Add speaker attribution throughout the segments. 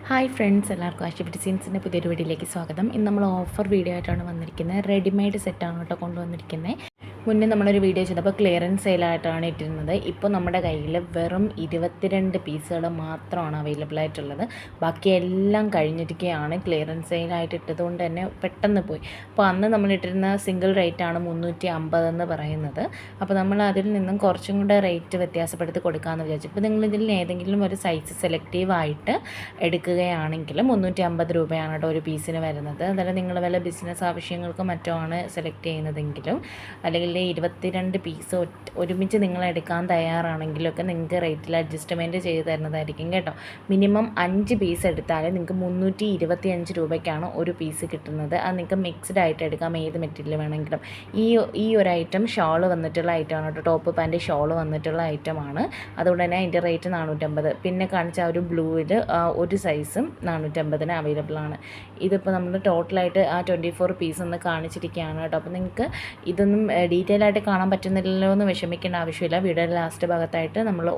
Speaker 1: Hi friends, എല്ലാവർക്കും ആശിപ് ഡിസൈൻസിൻ്റെ പുതിയൊരു വീഡിയോയിലേക്ക് സ്വാഗതം. ഇന്ന് നമ്മൾ ഓഫർ വീഡിയോ ആയിട്ടാണ് വന്നിരിക്കുന്നത്. റെഡിമെയ്ഡ് സെറ്റാണ് കേട്ടോ കൊണ്ടുവന്നിരിക്കുന്നത്. മുന്നേ നമ്മളൊരു വീഡിയോ ചെയ്തപ്പോൾ ക്ലിയറൻസ് സെയിലായിട്ടാണ് ഇട്ടിരുന്നത്. ഇപ്പോൾ നമ്മുടെ കയ്യിൽ വെറും 22 പീസുകൾ മാത്രമാണ് അവൈലബിൾ ആയിട്ടുള്ളത്. ബാക്കി എല്ലാം കഴിഞ്ഞിരിക്കുകയാണ്. ക്ലിയറൻസ് സെയിലായിട്ട് ഇട്ടതുകൊണ്ട് തന്നെ പെട്ടെന്ന് പോയി. അപ്പോൾ അന്ന് നമ്മൾ ഇട്ടിരുന്ന സിംഗിൾ റേറ്റാണ് 350 എന്ന് പറയുന്നത്. അപ്പോൾ നമ്മൾ അതിൽ നിന്നും കുറച്ചും കൂടെ റേറ്റ് വ്യത്യാസപ്പെടുത്തി കൊടുക്കാമെന്ന് വിചാരിച്ചു. ഇപ്പോൾ നിങ്ങൾ ഇതിൽ ഏതെങ്കിലും ഒരു സൈസ് സെലക്റ്റീവായിട്ട് എടുക്കുകയാണെങ്കിൽ 350 രൂപയാണ് കേട്ടോ ഒരു പീസിന് വരുന്നത്. അതായത് നിങ്ങൾ വല്ല ബിസിനസ് ആവശ്യങ്ങൾക്ക് മറ്റോ ആണ് സെലക്ട് ചെയ്യുന്നതെങ്കിലും, അല്ലെങ്കിൽ 22 പീസ് ഒരുമിച്ച് നിങ്ങൾ എടുക്കാൻ തയ്യാറാണെങ്കിലൊക്കെ നിങ്ങൾക്ക് റേറ്റിൽ അഡ്ജസ്റ്റ്മെൻറ്റ് ചെയ്ത് തരുന്നതായിരിക്കും കേട്ടോ. മിനിമം 5 പീസ് എടുത്താൽ നിങ്ങൾക്ക് 325 രൂപയ്ക്കാണ് ഒരു പീസ് കിട്ടുന്നത്. അത് നിങ്ങൾക്ക് മിക്സ്ഡ് ആയിട്ട് എടുക്കാം, ഏത് മെറ്റീരിയൽ വേണമെങ്കിലും. ഈ ഒരു ഐറ്റം ഷോൾ വന്നിട്ടുള്ള ഐറ്റമാണ് കേട്ടോ. ടോപ്പ് പാൻറ്റ് ഷോൾ വന്നിട്ടുള്ള ഐറ്റമാണ്. അതുകൊണ്ട് തന്നെ അതിൻ്റെ റേറ്റ് 450. പിന്നെ കാണിച്ച ആ ഒരു ബ്ലൂവിൽ ഒരു സൈസും 450 അവൈലബിൾ ആണ്. ഇതിപ്പോൾ നമ്മൾ ടോട്ടലായിട്ട് ആ 24 പീസ് ഒന്ന് കാണിച്ചിരിക്കുകയാണ് കേട്ടോ. അപ്പോൾ നിങ്ങൾക്ക് ഇതൊന്നും ഡീറ്റെയിൽ ആയിട്ട് കാണാൻ പറ്റുന്നില്ലല്ലോ എന്ന് വിഷമിക്കേണ്ട ആവശ്യമില്ല. വീഡിയോയുടെ ലാസ്റ്റ് ഭാഗത്തായിട്ട് നമ്മൾ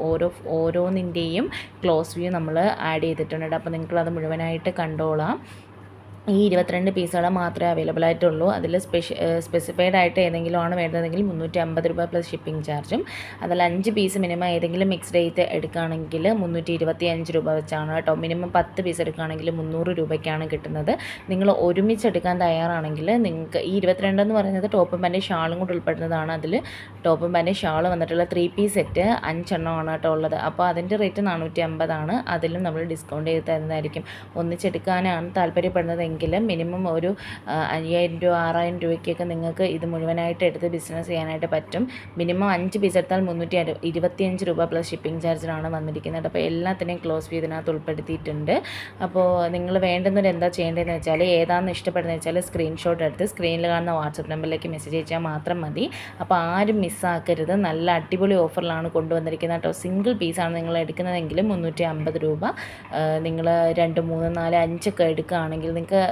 Speaker 1: ഓരോന്നിൻ്റെയും ക്ലോസ് വ്യൂ നമ്മൾ ആഡ് ചെയ്തിട്ടുണ്ട്. അപ്പോൾ നിങ്ങൾക്കത് മുഴുവനായിട്ട് കണ്ടോളാം. ഈ 22 പീസുകൾ മാത്രമേ അവൈലബിൾ ആയിട്ടുള്ളൂ. അതിൽ സ്പെസിഫൈഡ് ആയിട്ട് ഏതെങ്കിലും ആണ് വേണ്ടതെങ്കിൽ 350 രൂപ പ്ലസ് ഷിപ്പിംഗ് ചാർജും. അതിൽ 5 പീസ് മിനിമം ഏതെങ്കിലും മിക്സ്ഡ് റേറ്റ് എടുക്കുകയാണെങ്കിൽ 325 രൂപ വെച്ചാണ് കേട്ടോ. മിനിമം 10 പീസ് എടുക്കുകയാണെങ്കിൽ 300 രൂപയ്ക്കാണ് കിട്ടുന്നത്. നിങ്ങൾ ഒരുമിച്ച് എടുക്കാൻ തയ്യാറാണെങ്കിൽ നിങ്ങൾക്ക് ഈ 22 എന്ന് പറയുന്നത് ടോപ്പും പാൻറ്റ് ഷാളും കൂടി ഉൾപ്പെടുന്നതാണ്. അതിൽ ടോപ്പും പാൻറ്റ് ഷാൾ വന്നിട്ടുള്ള 3 പീസ് സെറ്റ് 5 എണ്ണമാണ് കേട്ടോ ഉള്ളത്. അപ്പോൾ അതിൻ്റെ റേറ്റ് 450 ആണ്. അതിലും നമ്മൾ ഡിസ്കൗണ്ട് ചെയ്ത് തരുന്നതായിരിക്കും. ഒന്നിച്ചെടുക്കാനാണ് താല്പര്യപ്പെടുന്നത് മിനിമം ഒരു 5000 രൂപ 6000 രൂപയ്ക്കൊക്കെ നിങ്ങൾക്ക് ഇത് മുഴുവനായിട്ട് എടുത്ത് ബിസിനസ് ചെയ്യാനായിട്ട് പറ്റും. മിനിമം 5 പീസ് എടുത്താൽ 325 രൂപ പ്ലസ് ഷിപ്പിംഗ് ചാർജിനാണ് വന്നിരിക്കുന്നത്. അപ്പോൾ എല്ലാത്തിനെയും ക്ലോസ് ഇതിനകത്ത് ഉൾപ്പെടുത്തിയിട്ടുണ്ട്. അപ്പോൾ നിങ്ങൾ വേണ്ടുന്നത് എന്താ ചെയ്യേണ്ടതെന്ന് വെച്ചാൽ, ഏതാണെന്ന് ഇഷ്ടപ്പെടുന്നത് വെച്ചാൽ സ്ക്രീൻഷോട്ട് എടുത്ത് സ്ക്രീനിൽ കാണുന്ന വാട്സപ്പ് നമ്പറിലേക്ക് മെസ്സേജ് അയച്ചാൽ മാത്രം മതി. അപ്പോൾ ആരും മിസ്സാക്കരുത്. നല്ല അടിപൊളി ഓഫറിലാണ് കൊണ്ടുവന്നിരിക്കുന്നത് കേട്ടോ. സിംഗിൾ പീസാണ് നിങ്ങൾ എടുക്കുന്നതെങ്കിൽ 350 രൂപ. നിങ്ങൾ 2, 3, 4, 5 ഒക്കെ എടുക്കുകയാണെങ്കിൽ നിങ്ങൾക്ക്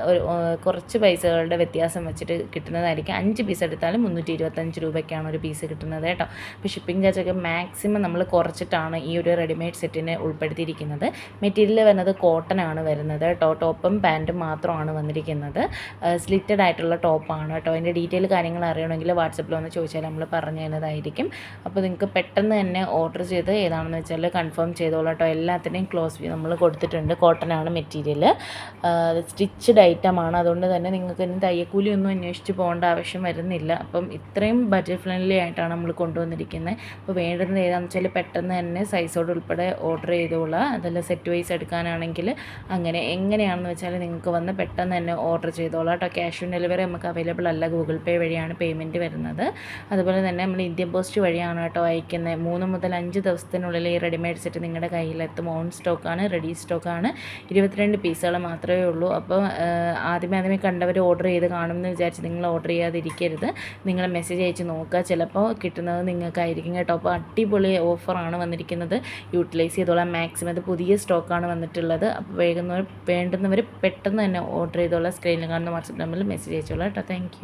Speaker 1: കുറച്ച് പൈസകളുടെ വ്യത്യാസം വെച്ചിട്ട് കിട്ടുന്നതായിരിക്കും. 5 പീസ് എടുത്താലും 325 രൂപയ്ക്കാണ് ഒരു പീസ് കിട്ടുന്നത് കേട്ടോ. അപ്പോൾ ഷിപ്പിംഗ് ചാർജൊക്കെ മാക്സിമം നമ്മൾ കുറച്ചിട്ടാണ് ഈ ഒരു റെഡിമെയ്ഡ് സെറ്റിനെ ഉൾപ്പെടുത്തിയിരിക്കുന്നത്. മെറ്റീരിയൽ വരുന്നത് കോട്ടൺ ആണ് വരുന്നത് കേട്ടോ. ടോപ്പും പാൻറ്റും മാത്രമാണ് വന്നിരിക്കുന്നത്. സ്ലിറ്റഡ് ആയിട്ടുള്ള ടോപ്പാണ് കേട്ടോ. അതിൻ്റെ ഡീറ്റെയിൽ കാര്യങ്ങൾ അറിയണമെങ്കിൽ വാട്സപ്പിൽ ഒന്ന് ചോദിച്ചാൽ നമ്മൾ പറഞ്ഞു തരുന്നതായിരിക്കും. അപ്പോൾ നിങ്ങൾക്ക് പെട്ടെന്ന് തന്നെ ഓർഡർ ചെയ്ത് ഏതാണെന്ന് വെച്ചാൽ കൺഫേം ചെയ്തോളൂ കേട്ടോ. എല്ലാത്തിൻ്റെയും ക്ലോസ് വ്യൂ നമ്മൾ കൊടുത്തിട്ടുണ്ട്. കോട്ടൺ ആണ് മെറ്റീരിയൽ, സ്റ്റിച്ച്ഡ് ഐറ്റമാണ്. അതുകൊണ്ട് തന്നെ നിങ്ങൾക്ക് ഇനി തയ്യക്കൂലിയൊന്നും അന്വേഷിച്ച് പോകേണ്ട ആവശ്യം വരുന്നില്ല. അപ്പം ഇത്രയും ബഡ്ജറ്റ് ഫ്രണ്ട്ലി ആയിട്ടാണ് നമ്മൾ കൊണ്ടുവന്നിരിക്കുന്നത്. അപ്പോൾ വേണ്ടുന്നത് ഏതാണെന്ന് വെച്ചാൽ പെട്ടെന്ന് തന്നെ സൈസോട് ഉൾപ്പെടെ ഓർഡർ ചെയ്തോളാം. അതല്ല സെറ്റ് വൈസ് എടുക്കാനാണെങ്കിൽ അങ്ങനെ എങ്ങനെയാണെന്ന് വെച്ചാൽ നിങ്ങൾക്ക് വന്ന് പെട്ടെന്ന് തന്നെ ഓർഡർ ചെയ്തോളാം കേട്ടോ. ക്യാഷ് ഓൺ ഡെലിവറി നമുക്ക് അവൈലബിൾ അല്ല. ഗൂഗിൾ പേ വഴിയാണ് പേയ്മെൻറ്റ് വരുന്നത്. അതുപോലെ തന്നെ നമ്മൾ ഇന്ത്യൻ പോസ്റ്റ് വഴിയാണ് കേട്ടോ അയക്കുന്നത്. 3 മുതൽ 5 ദിവസത്തിനുള്ളിൽ ഈ റെഡിമെയ്ഡ് സെറ്റ് നിങ്ങളുടെ കയ്യിലെത്തും. ഓൺ സ്റ്റോക്കാണ്, റെഡി സ്റ്റോക്കാണ്. 22 പീസുകൾ മാത്രമേ ഉള്ളൂ. അപ്പോൾ ആദ്യമേ കണ്ടവർ ഓർഡർ ചെയ്ത് കാണുമെന്ന് വിചാരിച്ച് നിങ്ങൾ ഓർഡർ ചെയ്യാതിരിക്കരുത്. നിങ്ങൾ മെസ്സേജ് അയച്ച് നോക്കുക, ചിലപ്പോൾ കിട്ടുന്നത് നിങ്ങൾക്കായിരിക്കും കേട്ടോ. അപ്പോൾ അടിപൊളി ഓഫറാണ് വന്നിരിക്കുന്നത്. യൂട്ടിലൈസ് ചെയ്തോളാം മാക്സിമം. ഇത് പുതിയ സ്റ്റോക്കാണ് വന്നിട്ടുള്ളത്. അപ്പോൾ വേണ്ടുന്നവർ പെട്ടെന്ന് തന്നെ ഓർഡർ ചെയ്തോളാം. സ്ക്രീനിൽ കാണുന്ന വാട്സപ്പ് നമ്പറിൽ മെസ്സേജ് അയച്ചോളാം കേട്ടോ. താങ്ക്